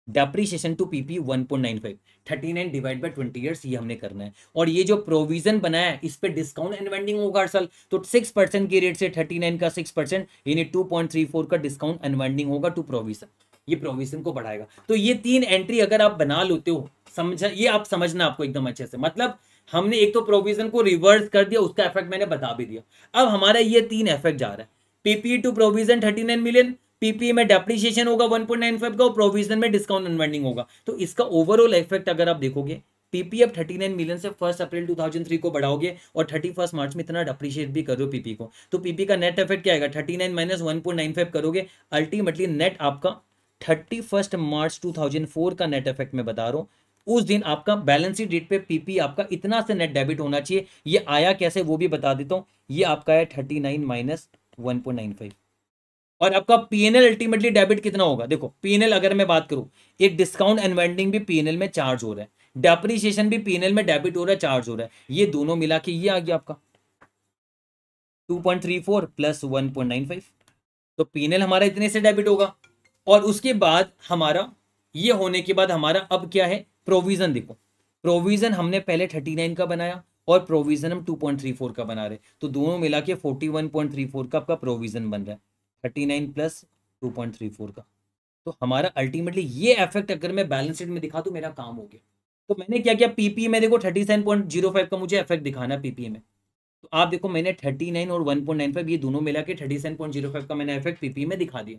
depreciation to PP 1.95, 39 divide by 20 years, ये हमने करना है। और ये जो प्रोविजन बनाया है इस पे डिस्काउंट एंड वेंडिंग होगा हर साल, तो 6% की रेट से 39 का 6%, यानी 2.34 का डिस्काउंट एंड वेंडिंग होगा टू प्रोविजन, ये प्रोविजन को बढ़ाएगा। तो ये 3 एंट्री अगर आप बना लेते हो, समझा, ये आप समझना आपको एकदम अच्छे से, मतलब हमने एक तो प्रोविजन को रिवर्स कर दिया, उसका इफेक्ट मैंने बता भी दिया। अब हमारा ये 3 इफेक्ट जा रहा है, PP two provision 39 million, PP में डेप्रिसिएशन होगा 1.95 का, और प्रोविजन में डिस्काउंट अनवाइंडिंग होगा। तो इसका ओवरऑल इफेक्ट अगर आप देखोगे, पीपी अब 39 मिलियन से 1 अप्रैल 2003 को बढ़ाओगे, और 31 मार्च में इतना डेप्रिशिएट भी करो पीपी को, तो पीपी का नेट इफेक्ट क्या आएगा, 39 माइनस 1.95 करोगे, अल्टीमेटली नेट आपका 31 मार्च 2004 का नेट इफेक्ट में बता रहा हूँ, उस दिन आपका बैलेंस शीट डेट पे पीपी आपका इतना से नेट डेबिट होना चाहिए। ये आया कैसे वो भी बता देता हूँ, ये आपका है 39 माइनस 1.95, और आपका पीएनएल अल्टीमेटली डेबिट कितना होगा। देखो पीएनएल अगर मैं बात करूं, एक डिस्काउंट एंड वेंडिंग भी पीएनएल में चार्ज हो रहा है, डेप्रिसिएशन भी पीएनएल में डेबिट हो रहा है, चार्ज हो रहा है, ये दोनों मिला के ये आ गया आपका 2.34 प्लस 1.95, तो पीएनएल हमारा इतने से डेबिट होगा। और उसके बाद हमारा ये होने के बाद हमारा अब क्या है, प्रोविजन। देखो प्रोविजन हमने पहले 39 का बनाया और प्रोविजन हम 2.34 का बना रहे, तो दोनों मिला के 41.34 का आपका प्रोविजन बन रहा है, 39 प्लस 2.34 का। तो हमारा अल्टीमेटली ये इफेक्ट अगर मैं बैलेंस शीट में दिखा तो मेरा काम हो गया। तो मैंने क्या किया, पीपी में देखो 37.05 का मुझे इफेक्ट दिखाना है पीपी में। तो आप देखो मैंने 39 और 1.95 ये दोनों मिला के 37.05 का मैंने इफेक्ट पीपी में दिखा दिया।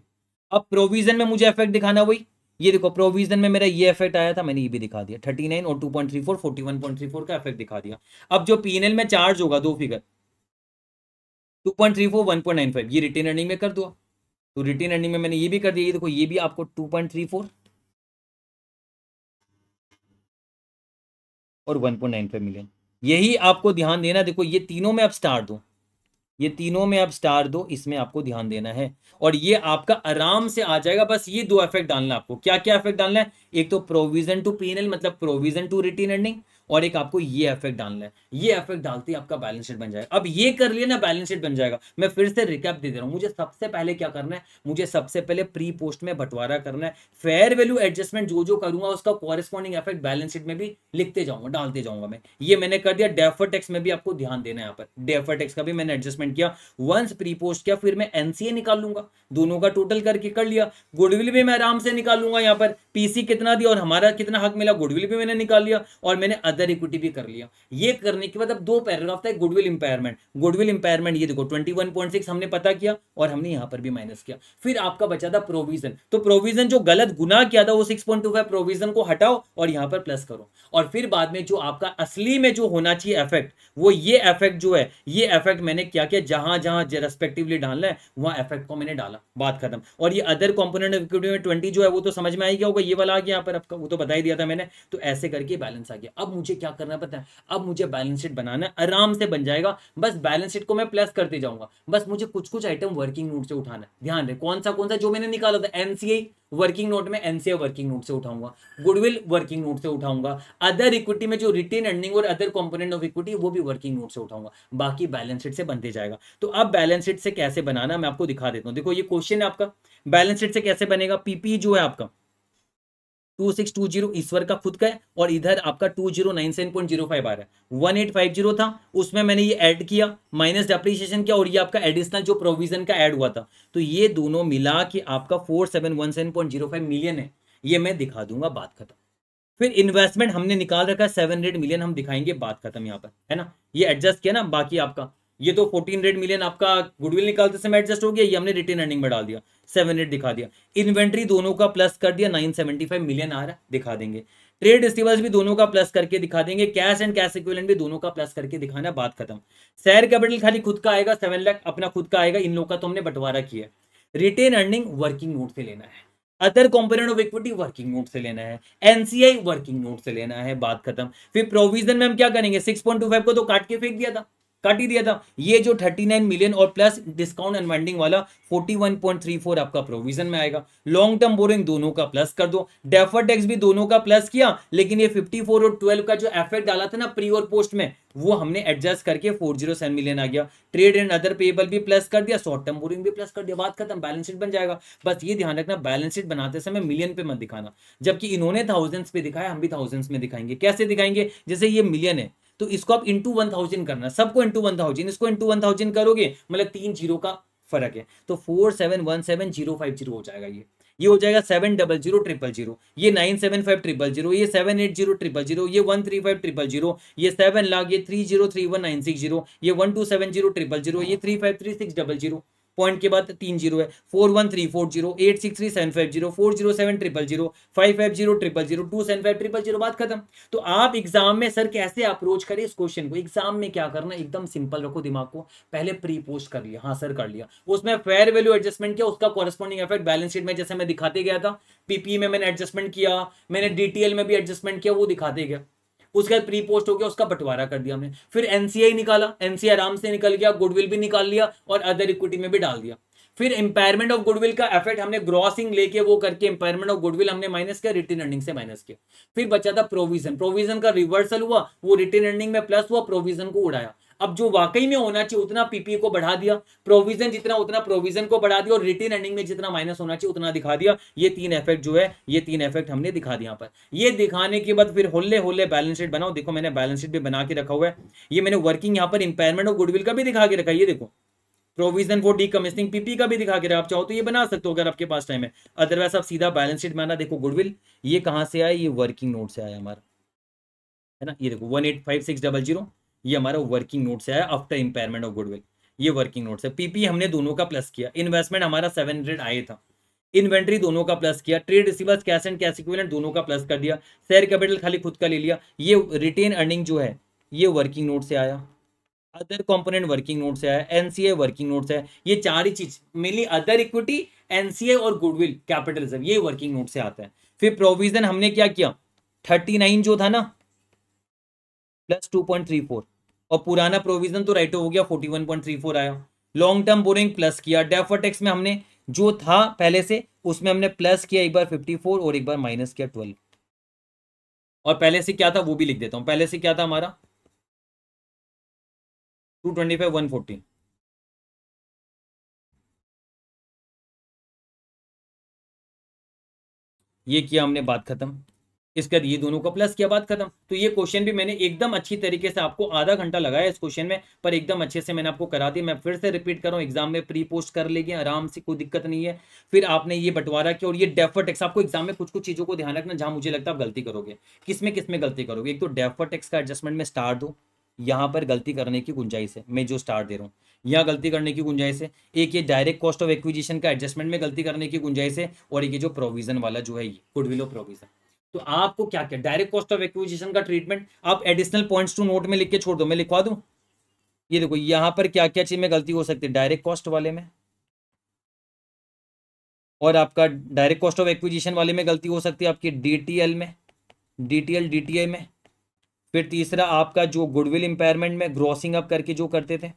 अब प्रोविजन में मुझे इफेक्ट दिखाना, वही ये देखो प्रोविजन में मेरा ये इफेक्ट आया था, मैंने ये भी दिखा दिया 39 और 2.34 41.34 का इफेक्ट दिखा दिया। अब जो पीएनएल में चार्ज होगा दो फिगर 2.34 1.95 ये रिटेन अर्निंग में कर दो। तो रिटेन अर्निंग में मैंने ये भी कर दिया, ये देखो ये भी आपको 2.34 और 1.95 मिलियन, यही आपको ध्यान देना। देखो ये तीनों में आप स्टार दो, ये तीनों में आप स्टार दो, इसमें आपको ध्यान देना है और ये आपका आराम से आ जाएगा। बस ये दो इफेक्ट डालना है आपको। क्या क्या इफेक्ट डालना है, एक तो प्रोविजन टू पीएनएल मतलब प्रोविजन टू रिटेन अर्निंग, और एक आपको ये इफेक्ट डालना है। ये इफेक्ट डालते ही आपका बैलेंस शीट बन जाएगा। अब ये कर लिया ना, बैलेंस शीट बन जाएगा। मैं फिर से रिकैप दे दे रहा हूं, मुझे सबसे पहले क्या करना है, मुझे सबसे पहले प्री पोस्ट में बंटवारा करना है। फेयर वैल्यू एडजस्टमेंट जो जो करूंगा उसका कॉरेस्पॉन्डिंग इफेक्ट बैलेंस शीट में भी लिखते जाऊंगा, डालते जाऊंगा मैं। ये मैंने कर दिया। डेफर टैक्स में भी आपको ध्यान देना है, यहाँ पर डेफर टैक्स का भी मैंने एडजस्टमेंट किया। वंस प्री पोस्ट किया फिर मैं एनसीए निकाल लूंगा, दोनों का टोटल करके कर लिया। गुडविल भी मैं आराम से निकाल लूंगा, यहाँ पर पीसी कितना दिया और हमारा कितना हक मिला, गुडविल भी मैंने निकाल लिया और मैंने अदर इक्विटी भी कर लिया। ये करने के बाद अब दो पैराग्राफ था, गुडविल इंपायरमेंट। गुडविल इंपायरमेंट ये देखो 21.6 हमने पता किया और हमने यहां पर भी माइनस किया। फिर आपका बचा था प्रोविजन। तो प्रोविजन जो गलत गुना किया था वो 6.25 प्रोविजन को हटाओ और यहां पर प्लस करो। और फिर बाद में जो आपका असली में जो होना चाहिए इफेक्ट, वो ये इफेक्ट जो है, ये इफेक्ट मैंने क्या किया, जहां जहां रेस्पेक्टिवली डालना है वहां इफेक्ट को मैंने डाला, बात खत्म। और ये अदर कंपोनेंट ऑफ इक्विटी में 20 जो है वो तो समझ में आ गया होगा, ये वाला आ गया यहाँ पर आपका, वो तो बता ही दिया था मैंने। तो ऐसे करके बैलेंस आ गया। अब मुझे क्या करना पता है, अब मुझे बैलेंस शीट बनाना है, आराम से बन जाएगा। बस बैलेंस शीट को मैं प्लस करते जाऊंगा। बस मुझे कुछ कुछ आइटम वर्किंग नोट से उठाना है। ध्यान रहे कौन सा जो मैंने निकाला था, एनसीए वर्किंग नोट में एनसीए वर्किंग नोट से उठाऊंगा, गुडविल वर्किंग नोट से उठाऊंगा, अदर इक्विटी में जो रिटेन अर्निंग और अदर कंपोनेंट ऑफ इक्विटी वो भी वर्किंग नोट से उठाऊंगा। बाकी बैलेंस शीट से बनते जाएगा। तो अब बैलेंस शीट से कैसे बनाना मैं आपको दिखा देता हूं। देखो ये क्वेश्चन है आपका, बैलेंस शीट से कैसे बनेगा। पीपी जो है आपका 2620 ईश्वर का खुद का है और इधर आपका 2097.05 आ रहा है। 1850 था, उसमें मैंने ये ऐड किया, माइनस डेप्रिसिएशन किया और ये आपका एडिशनल जो प्रोविजन का ऐड हुआ था। तो ये दोनों मिला कि आपका 4717.05 मिलियन है। ये मैं दिखा दूंगा, बात खत्म। फिर इन्वेस्टमेंट हमने निकाल रखा है 700 मिलियन, हम दिखाएंगे, बात खत्म यहाँ पर, है ना। ये एडजस्ट किया ना, बाकी आपका ये तो 1400 मिलियन आपका गुडविल निकालते समय एडजस्ट हो गया, ये हमने रिटेन अर्निंग में डाल दिया, 700 दिखा दिया। इन्वेंट्री दोनों का प्लस कर दिया, 975 मिलियन आ रहा है, दिखा देंगे। ट्रेड रिसीवर्स भी दोनों का प्लस करके दिखा देंगे। कैश एंड कैश इक्विवेलेंट भी दोनों का प्लस करके दिखाना, बात खत्म। शेयर कैपिटल खाली खुद का आएगा 7 लाख, अपना खुद का आएगा, इन लोगों का तो हमने बंटवारा किया। रिटेन अर्निंग वर्किंग नोट से लेना है, other component of equity working note से लेना है, एनसीआई वर्किंग नोट से लेना है, बात खत्म। फिर प्रोविजन में हम क्या करेंगे, 6.25 को तो काट के फेंक दिया था, काट ही दिया था। ये जो 39 मिलियन और प्लस डिस्काउंट अनवाइंडिंग वाला 41.34 आपका प्रोविजन में आएगा। लॉन्ग टर्म बोरिंग दोनों का प्लस कर दो। डेफर टैक्स भी दोनों का प्लस किया, लेकिन ये 54 और 12 का जो इफेक्ट डाला था ना प्री और पोस्ट में, वो हमने एडजस्ट करके 407 मिलियन आ गया। ट्रेड एंड अदर पेएबल भी प्लस कर दिया, शॉर्ट टर्म बोरिंग भी प्लस कर दिया, बात खत्म, बैलेंस शीट बन जाएगा। बस ये ध्यान रखना, बैलेंस शीट बनाते समय मिलियन पे मत दिखाना, जबकि इन्होंने थाउजेंड्स पे दिखाया, हम भी थाउजेंड्स में दिखाएंगे। कैसे दिखाएंगे, जैसे ये मिलियन है तो इसको आप इंटू 1000 करना, सबको इंटू 1000, इसको इंटू 1000 करोगे मतलब 3 जीरो का फर्क है, तो 4717050 हो जाएगा। ये हो जाएगा 700000, ये 975000, ये 780000, ये 135000, ये 7 लाख, ये 3031960, ये 1270000, ये 3536000, पॉइंट के बाद 3 जीरो है, 41340, 863750, 407000, 550000, 27500, बात खत्म। तो आप एग्जाम में सर कैसे अप्रोच करें इस क्वेश्चन को, एग्जाम में क्या करना, एकदम सिंपल रखो दिमाग को। पहले प्री पोस्ट कर लिया, हाँ सर कर लिया, उसमें फेयर वैल्यू एडजस्टमेंट किया, उसका कॉरेस्पॉन्डिंग इफेक्ट बैलेंस शीट में जैसे मैं दिखाते गया था, पीपी में मैंने एडजस्टमेंट किया, मैंने डीटीएल में भी एडजस्टमेंट किया, वो दिखाते गया। उसके बाद प्री पोस्ट हो गया, उसका बंटवारा कर दिया हमने। फिर एनसीआई निकाला, एनसीआई आराम से निकल गया, गुडविल भी निकाल लिया और अदर इक्विटी में भी डाल दिया। फिर इंपायरमेंट ऑफ गुडविल का इफेक्ट हमने ग्रॉसिंग लेके वो करके इंपायरमेंट ऑफ गुडविल हमने माइनस किया, रिटेन अर्निंग से माइनस किया। फिर बचा था प्रोविजन, प्रोविजन का रिवर्सल हुआ, वो रिटेन अर्निंग में प्लस हुआ, प्रोविजन को उड़ाया। अब जो वाकई में होना चाहिए उतना पीपी को बढ़ा दिया, प्रोविजन जितना उतना प्रोविजन को बढ़ा दिया, और रिटेन अर्निंग में जितना माइनस होना चाहिए उतना दिखा दिया। ये तीन इफेक्ट जो है, ये तीन इफेक्ट हमने दिखा दिया यहाँ पर। ये दिखाने के बाद फिर होले होले बैलेंस शीट बनाओ। देखो मैंने बैलेंस शीट भी बना के रखा हुआ है, ये मैंने वर्किंग यहाँ पर इंपायरमेंट ऑफ गुडविल का भी दिखा के रखा है, ये देखो प्रोविजन फॉर डीकमिशनिंग पीपी का भी दिखा के रहा, आप चाहो तो ये बना सकते हो अगर आपके पास टाइम है, अदरवाइज आप सीधा बैलेंस शीट में आना। देखो गुडविल ये कहाँ से आया, ये वर्किंग नोट से आया हमारा, है ना, ये देखो 185,600 ये हमारा वर्किंग नोट से आया आफ्टर इंपेयरमेंट ऑफ गुडविल, ये वर्किंग नोट से। पीपी हमने दोनों का प्लस किया, इन्वेस्टमेंट हमारा 700 आया था, इन्वेंट्री दोनों का प्लस किया, trade receivers cash and cash equivalent दोनों का प्लस कर दिया, शेयर कैपिटल खाली खुद का ले लिया, ये रिटेन अर्निंग जो है ये वर्किंग नोट से आया, अदर कंपोनेंट वर्किंग नोट से आया, एनसीए वर्किंग नोट से आया। ये चार ही चीज मेनली अदर इक्विटी, एनसीए और गुडविल कैपिटल रिजर्व ये वर्किंग नोट से आता है। फिर प्रोविजन हमने क्या किया, 39 जो था ना प्लस 2.34, और पुराना प्रोविजन तो राइट हो गया 41.34 आया। लॉन्ग टर्म बोरिंग प्लस किया, डेफर्ड टैक्स में हमने जो था पहले से उसमें हमने प्लस किया एक बार 54 और एक बार माइनस किया 12, और पहले से क्या था वो भी लिख देता हूं, पहले से क्या था हमारा 225 140, ये किया हमने, बात खत्म। इसके बाद ये दोनों को प्लस किया, बात खत्म। तो ये क्वेश्चन भी मैंने एकदम अच्छी तरीके से, आपको आधा घंटा लगाया इस क्वेश्चन में, पर एकदम अच्छे से मैंने आपको करा दिया। मैं फिर से रिपीट कर रहा हूँ, एग्जाम में प्री पोस्ट कर लेंगे आराम से, कोई दिक्कत नहीं है। फिर आपने ये बंटवारा किया, और ये डेफर्ड टैक्स आपको एग्जाम में कुछ कुछ चीजों को ध्यान रखना जहां मुझे लगता है आप गलती करोगे। किसमें गलती करोगे, एक तो डेफर्ड टैक्स का एडजस्टमेंट में स्टार दो, यहाँ पर गलती करने की गुंजाइश है, मैं जो स्टार दे रहा हूँ यहाँ गलती करने की गुंजाइश है। एक ये डायरेक्ट कॉस्ट ऑफ एक्विजिशन का एडजस्टमेंट में गलती करने की गुंजाइश है, और एक ये जो प्रोविजन वाला जो है ये गुडविल ऑफ प्रोविजन। तो आपको क्या क्या डायरेक्ट कॉस्ट ऑफ एक्विजिशन का ट्रीटमेंट आप एडिशनल पॉइंट्स टू नोट में लिख के छोड़ दो, मैं लिखवा दूं। ये देखो यहां पर क्या क्या चीज में गलती हो सकती है, डायरेक्ट कॉस्ट वाले में, और आपका डायरेक्ट कॉस्ट ऑफ एक्विजिशन वाले में गलती हो सकती है आपकी डीटीएल में, डीटीएल डीटीआई में। फिर तीसरा आपका जो गुडविल इंपेयरमेंट में ग्रॉसिंग अप करके जो करते थे,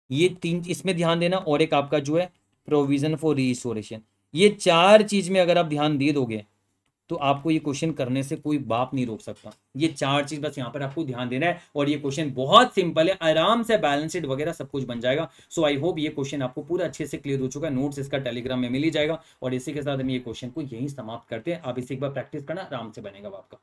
ये तीन इसमें ध्यान देना, और एक आपका जो है प्रोविजन फॉर रीस्टोरेशन। ये चार चीज में अगर आप ध्यान दे दोगे तो आपको ये क्वेश्चन करने से कोई बाप नहीं रोक सकता। ये चार चीज बस यहाँ पर आपको ध्यान देना है, और ये क्वेश्चन बहुत सिंपल है, आराम से बैलेंस शीट वगैरह सब कुछ बन जाएगा। सो आई होप ये क्वेश्चन आपको पूरा अच्छे से क्लियर हो चुका है, नोट्स इसका टेलीग्राम में मिल ही जाएगा। और इसी के साथ हम ये क्वेश्चन को यहीं समाप्त करते हैं, आप इसी एक बार प्रैक्टिस करना, आराम से बनेगा आपका।